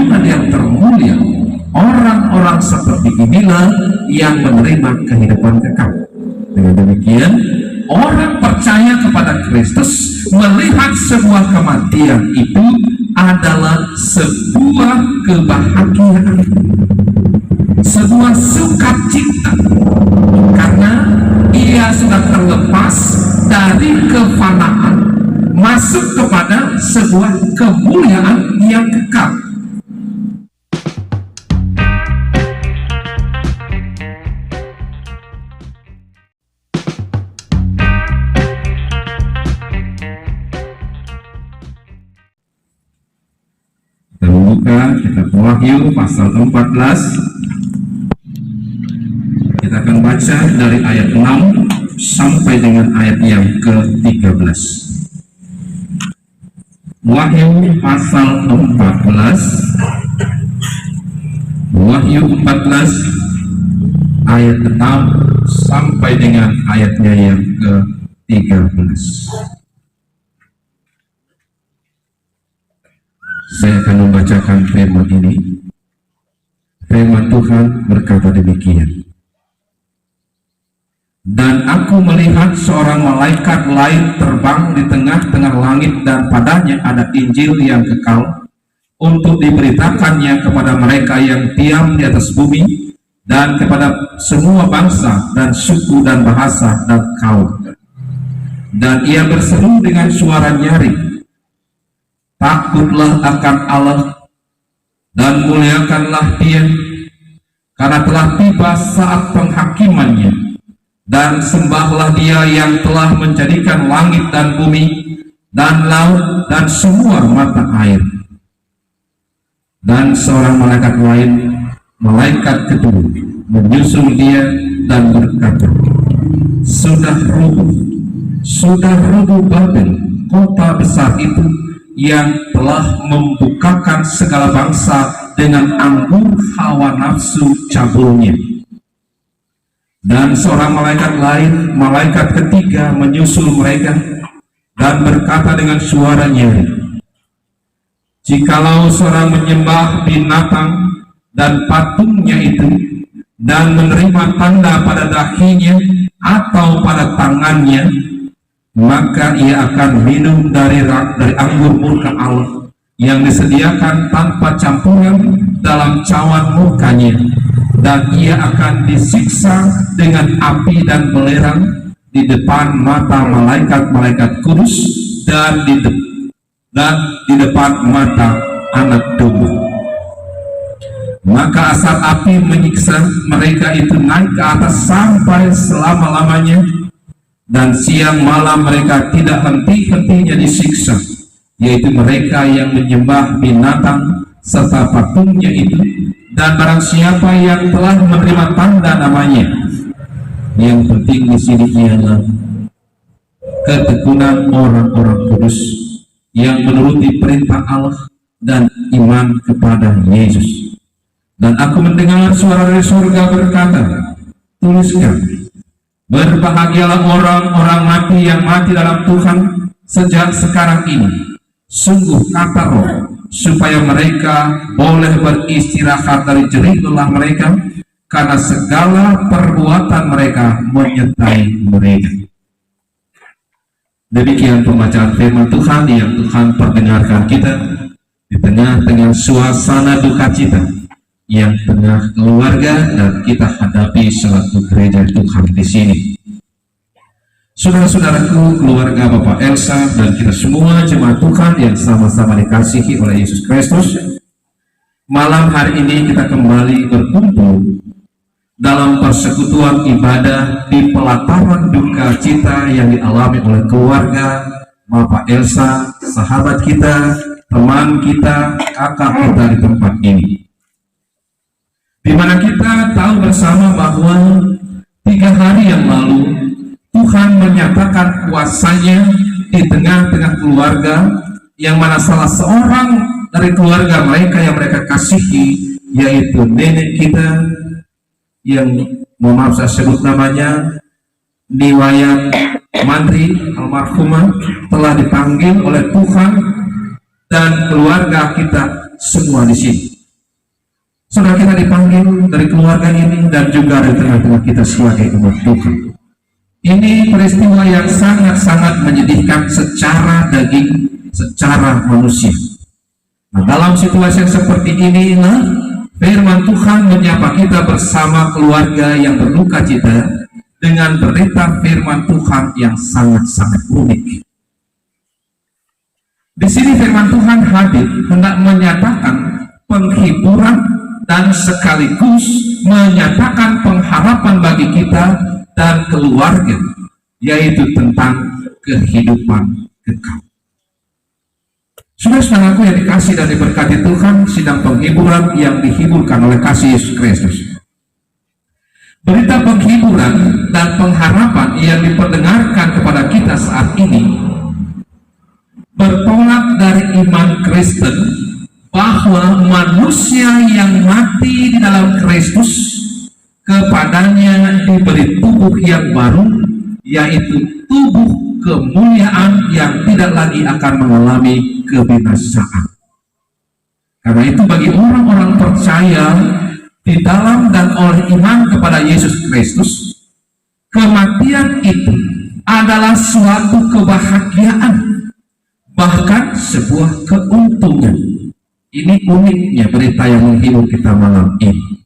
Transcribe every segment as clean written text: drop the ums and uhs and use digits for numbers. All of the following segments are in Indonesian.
Tuhan yang termulia, orang-orang seperti inilah yang menerima kehidupan kekal. Dengan demikian, orang percaya kepada Kristus melihat sebuah kematian itu adalah sebuah kebahagiaan, sebuah sukacita, karena ia sudah terlepas dari kefanaan, masuk kepada sebuah kemuliaan yang kekal. Kita membuka kitab Wahyu pasal 14. Kita akan baca dari ayat 6 sampai dengan ayat yang ke-13. Wahyu pasal 14. Wahyu 14 ayat 6 sampai dengan ayatnya yang ke-13. Saya akan membacakan firman ini. Firman Tuhan berkata demikian. Dan aku melihat seorang malaikat lain terbang di tengah-tengah langit, dan padanya ada Injil yang kekal untuk diberitakannya kepada mereka yang diam di atas bumi, dan kepada semua bangsa dan suku dan bahasa dan kaum. Dan ia berseru dengan suara nyaring, takutlah akan Allah dan muliakanlah Dia, karena telah tiba saat penghakimannya. Dan sembahlah Dia yang telah menjadikan langit dan bumi dan laut dan semua mata air. Dan seorang malaikat lain, malaikat kedua, menyusul Dia dan berkata, sudah rubuh Babel, kota besar itu, yang telah membukakan segala bangsa dengan anggur hawa nafsu cabulnya. Dan seorang malaikat lain, malaikat ketiga, menyusul mereka dan berkata dengan suara nyaring, jikalau seorang menyembah binatang dan patungnya itu, dan menerima tanda pada dahinya atau pada tangannya, maka ia akan minum dari anggur murka Allah yang disediakan tanpa campuran dalam cawan murkanya, dan ia akan disiksa dengan api dan belerang di depan mata malaikat-malaikat kudus dan di depan mata anak domba. Maka asap api menyiksa mereka itu naik ke atas sampai selama-lamanya, dan siang malam mereka tidak henti-hentinya disiksa, yaitu mereka yang menyembah binatang serta patungnya itu, dan barang siapa yang telah menerima tanda namanya. Yang penting di sini ialah ketekunan orang-orang kudus yang menuruti perintah Allah dan iman kepada Yesus. Dan aku mendengar suara dari surga berkata, tuliskan, berbahagialah orang-orang mati yang mati dalam Tuhan sejak sekarang ini. Sungguh kata Roh, supaya mereka boleh beristirahat dari jerih lelah mereka, karena segala perbuatan mereka menyertai mereka. Demikian pembacaan firman Tuhan yang Tuhan perdengarkan kita di tengah-tengah suasana duka cita yang tengah keluarga dan kita hadapi selaku gereja Tuhan di sini. Saudara-saudaraku, keluarga Bapak Elsa dan kita semua jemaat Tuhan yang sama-sama dikasihi oleh Yesus Kristus, malam hari ini kita kembali berkumpul dalam persekutuan ibadah di pelataran duka cita yang dialami oleh keluarga Bapak Elsa, sahabat kita, teman kita, kakak kita di tempat ini, di mana kita tahu bersama bahwa 3 hari yang lalu Tuhan menyatakan kuasanya di tengah-tengah keluarga, yang mana salah seorang dari keluarga mereka yang mereka kasihi, yaitu nenek kita yang mohon maaf saya sebut namanya, Niwayan Mandri almarhumah, telah dipanggil oleh Tuhan, dan keluarga kita semua di sini. Saudara, kita dipanggil dari keluarga ini dan juga dari tengah-tengah kita sebagai umat Tuhan. Ini peristiwa yang sangat-sangat menyedihkan secara daging, secara manusia. Nah, dalam situasi yang seperti inilah firman Tuhan menyapa kita bersama keluarga yang berduka cita dengan berita firman Tuhan yang sangat-sangat unik. Di sini firman Tuhan hadir hendak menyatakan penghiburan dan sekaligus menyatakan pengharapan bagi kita dan keluarga, yaitu tentang kehidupan kekal. Saudara-saudaraku yang dikasih dan diberkati Tuhan, sidang penghiburan yang dihiburkan oleh kasih Yesus Kristus. Berita penghiburan dan pengharapan yang diperdengarkan kepada kita saat ini bertolak dari iman Kristen bahwa manusia yang mati di dalam Kristus kepadanya diberi tubuh yang baru, yaitu tubuh kemuliaan yang tidak lagi akan mengalami kebinasaan. Karena itu bagi orang-orang percaya di dalam dan oleh iman kepada Yesus Kristus, kematian itu adalah suatu kebahagiaan, bahkan sebuah keuntungan. Ini uniknya berita yang menghibur kita malam ini.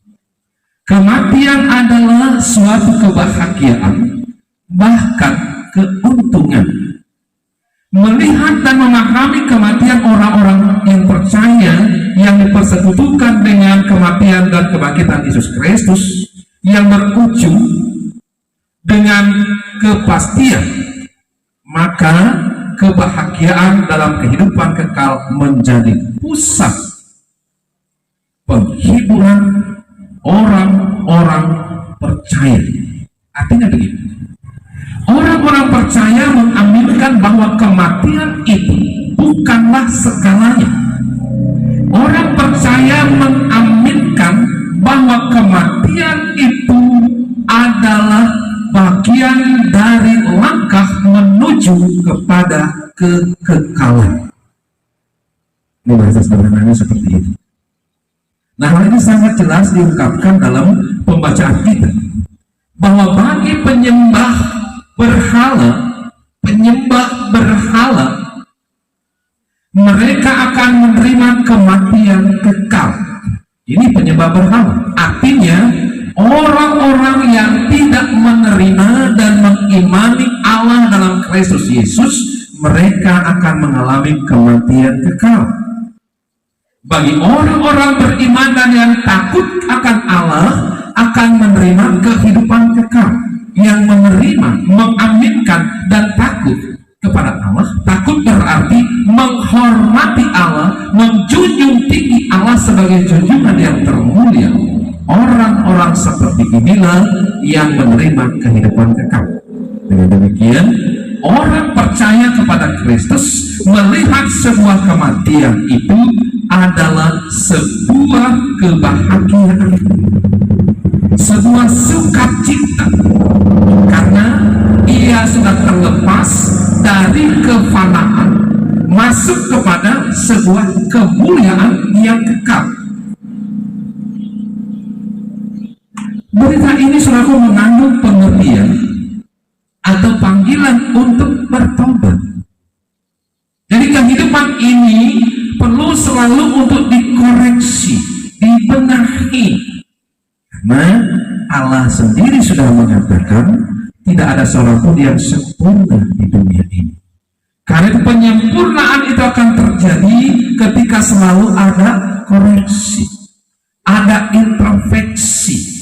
Kematian adalah suatu kebahagiaan, bahkan keuntungan. Melihat dan memahami kematian orang-orang yang percaya yang dipersekutukan dengan kematian dan kebangkitan Yesus Kristus yang berujung dengan kepastian, maka kebahagiaan dalam kehidupan kekal menjadi pusat penghiburan orang-orang percaya. Artinya begini, orang-orang percaya mengaminkan bahwa kematian itu bukanlah segalanya. Orang percaya mengaminkan bahwa kematian itu adalah bagian dari langkah menuju kepada kekekalan. Ini bahasa sederhananya seperti itu. Nah, hal ini sangat jelas diungkapkan dalam pembacaan kita, bahwa bagi penyembah berhala, mereka akan menerima kematian kekal. Ini penyembah berhala. Artinya, orang-orang yang tidak menerima dan mengimani Allah dalam Kristus Yesus, mereka akan mengalami kematian kekal. Bagi orang-orang beriman dan yang takut akan Allah, akan menerima kehidupan kekal. Yang menerima, mengaminkan dan takut kepada Allah. Takut berarti menghormati Allah, menjunjung tinggi Allah sebagai junjungan yang termulia. Orang-orang seperti inilah yang menerima kehidupan kekal. Dengan demikian, orang percaya kepada Kristus melihat sebuah kematian itu adalah sebuah kebahagiaan, sebuah sukacita, karena ia sudah terlepas dari kefanaan, masuk kepada sebuah kemuliaan yang kekal. Berita ini selalu mengandung pengertian atau panggilan untuk bertobat. Jadi kehidupan ini perlu selalu untuk dikoreksi, dibenahi. Karena Allah sendiri sudah mengatakan tidak ada seorang pun yang sempurna di dunia ini. Karena penyempurnaan itu akan terjadi ketika selalu ada koreksi, ada introspeksi.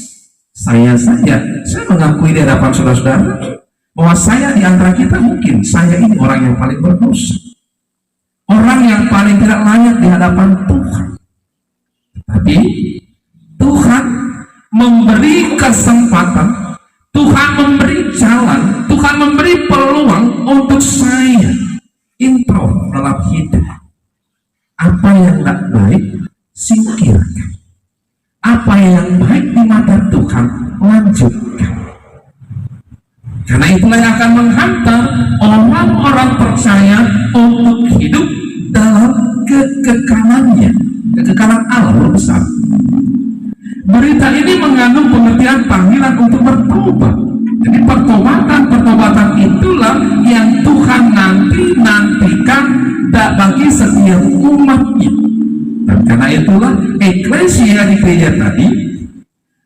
Saya mengakui di hadapan saudara-saudara bahwa saya di antara kita mungkin saya ini orang yang paling berdosa, orang yang paling tidak layak di hadapan Tuhan. Tapi Tuhan memberi kesempatan, Tuhan memberi jalan, Tuhan memberi peluang untuk saya intro dalam hidup. Apa yang tidak baik, singkirkan. Apa yang baik di mata Tuhan, lanjutkan. Karena itulah yang akan menghantar orang-orang percaya untuk hidup dalam kekekalannya. besar. Berita ini mengandung pengertian panggilan untuk bertobat. Jadi pertobatan itulah yang Tuhan nantikan bagi setiap umatnya. Dan karena itulah eklesia di gereja tadi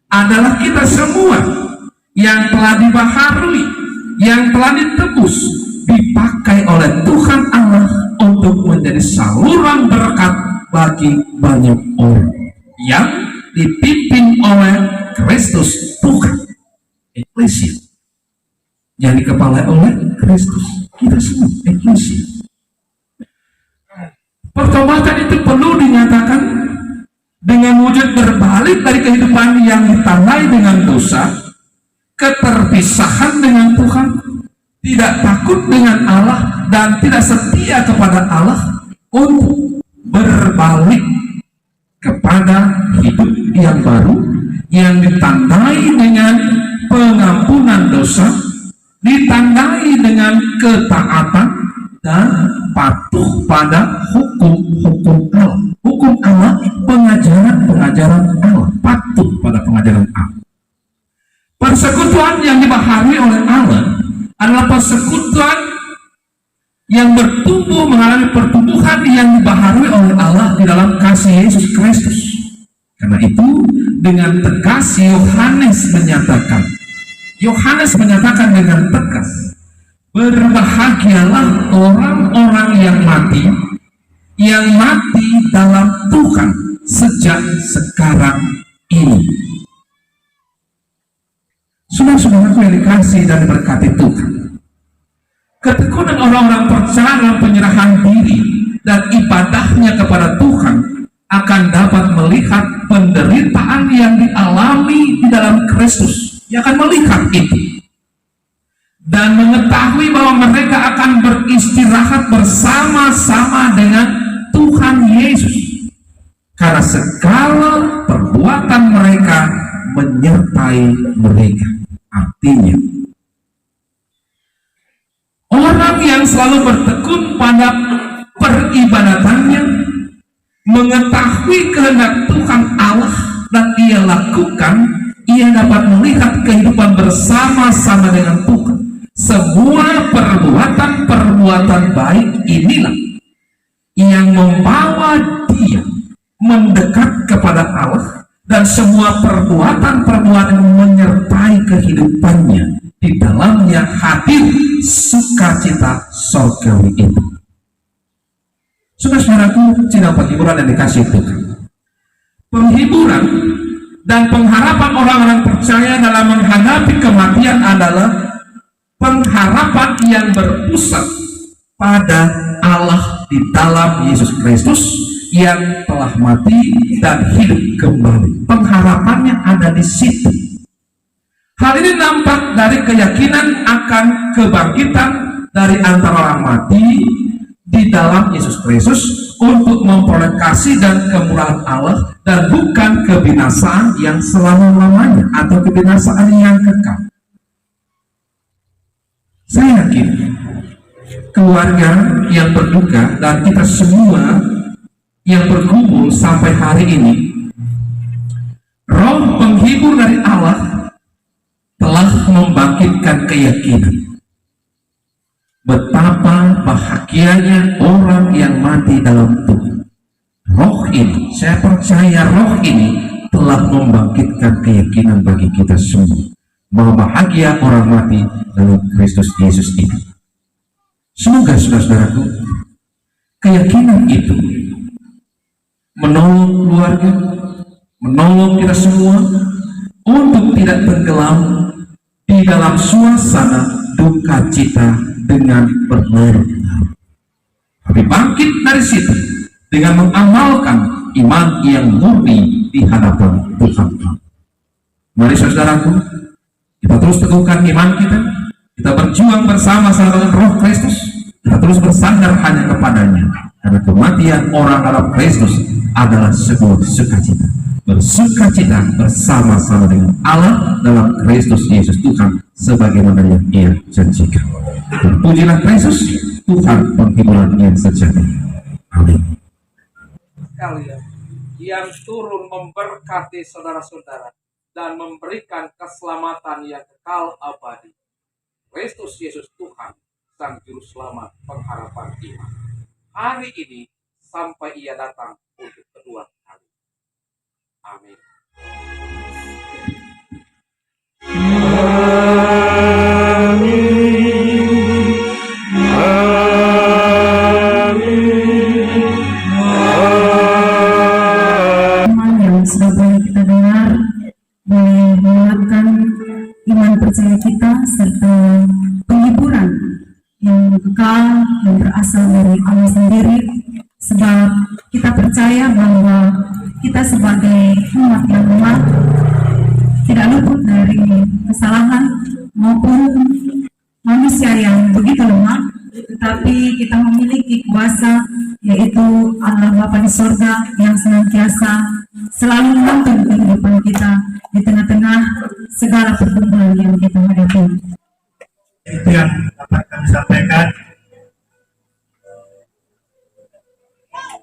adalah kita semua yang telah dibaharui, yang telah ditebus, dipakai oleh Tuhan Allah untuk menjadi saluran berkat bagi banyak orang yang dipimpin oleh Kristus Tuhan. Eklesia yang dikepalai oleh Kristus, kita semua eklesia. Pertobatan itu perlu dinyatakan dengan wujud berbalik dari kehidupan yang ditandai dengan dosa, keterpisahan dengan Tuhan, tidak takut dengan Allah, dan tidak setia kepada Allah, untuk berbalik kepada hidup yang baru yang ditandai dengan pengampunan dosa, ditandai dengan ketaatan dan patuh pada hukum-hukum Allah. Hukum Allah, pengajaran Allah, patuh pada pengajaran Allah. Persekutuan yang dibaharui oleh Allah adalah persekutuan yang bertumbuh mengalami pertumbuhan yang dibaharui oleh Allah di dalam kasih Yesus Kristus. Karena itu dengan tegas Yohanes menyatakan dengan tegas, berbahagialah orang-orang yang mati dalam Tuhan sejak sekarang ini. Saudara-saudaraku yang dikasihi dan diberkati Tuhan, ketekunan orang-orang percaya dalam penyerahan diri dan ibadahnya kepada Tuhan akan dapat melihat penderitaan yang dialami di dalam Kristus. Dia akan melihat itu dan mengetahui bahwa mereka akan beristirahat bersama-sama dengan Tuhan Yesus, karena segala perbuatan mereka menyertai mereka. Artinya, orang yang selalu bertekun pada peribadatannya, mengetahui kehendak Tuhan Allah dan ia lakukan, ia dapat melihat kehidupan bersama-sama dengan Tuhan. Semua perbuatan baik inilah yang membawa dia mendekat kepada Allah, dan semua perbuatan menyertai kehidupannya. Di dalamnya hadir sukacita surgawi itu. Saudara-saudaraku, sidang penghiburan yang dikasih Tuhan, penghiburan dan pengharapan orang-orang percaya dalam menghadapi kematian adalah pengharapan yang berpusat pada Allah di dalam Yesus Kristus yang telah mati dan hidup kembali. Pengharapannya ada di situ. Hal ini nampak dari keyakinan akan kebangkitan dari antara orang mati di dalam Yesus Kristus untuk memperoleh kasih dan kemurahan Allah, dan bukan kebinasaan yang selama-lamanya atau kebinasaan yang kekal. Saya yakin keluarga yang berduka dan kita semua yang berkumpul sampai hari ini, roh penghibur dari Allah telah membangkitkan keyakinan betapa bahagianya orang yang mati dalam Tuhan. Roh ini, saya percaya roh ini telah membangkitkan keyakinan bagi kita semua bahwa bahagia orang mati dalam Kristus Yesus ini. Semoga saudara-saudaraku, keyakinan itu menolong keluarga, menolong kita semua untuk tidak tenggelam di dalam suasana duka cita dengan berlarut-larut, tapi bangkit dari situ dengan mengamalkan iman yang murni di hadapan Tuhan. Mari saudaraku, kita terus teguhkan iman kita berjuang bersama-sama dengan Roh Kristus, kita terus bersandar hanya kepadanya, karena kematian orang dalam Kristus adalah sebuah sukacita. Bersukacita bersama-sama dengan Allah dalam Kristus Yesus Tuhan, sebagaimana yang Ia janjikan. Terpujilah Kristus, Tuhan penghiburan yang sejati. Amin. yang turun memberkati saudara-saudara dan memberikan keselamatan yang kekal abadi. Kristus Yesus Tuhan, Sang Juru Selamat, pengharapan iman. Hari ini sampai Ia datang untuk kedua kali. Amin. Sudah boleh kita dengar, boleh menguatkan iman percaya kita serta penghiburan yang kekal yang berasal dari Allah sendiri, sebab kita percaya bahwa kita sebagai umat yang lemah tidak luput dari kesalahan maupun manusia yang begitu lemah, tetapi kita memiliki kuasa, yaitu Allah Bapa di sorga yang senantiasa selalu menuntun kehidupan kita di tengah-tengah segala pergumulan yang kita hadapi. Itu yang dapat kami sampaikan.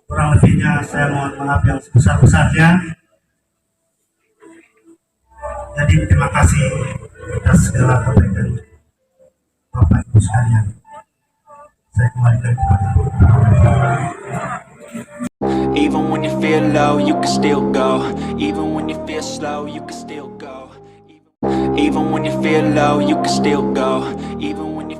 Kurang lebihnya saya mohon maaf yang sebesar-besarnya. Jadi terima kasih atas segala kebaikan Bapak Ibu sekalian. Saya kembalikan kepada Even when you feel low, you can still go. Even when you feel slow, you can still go. Even when you feel low, you can still go. Even when you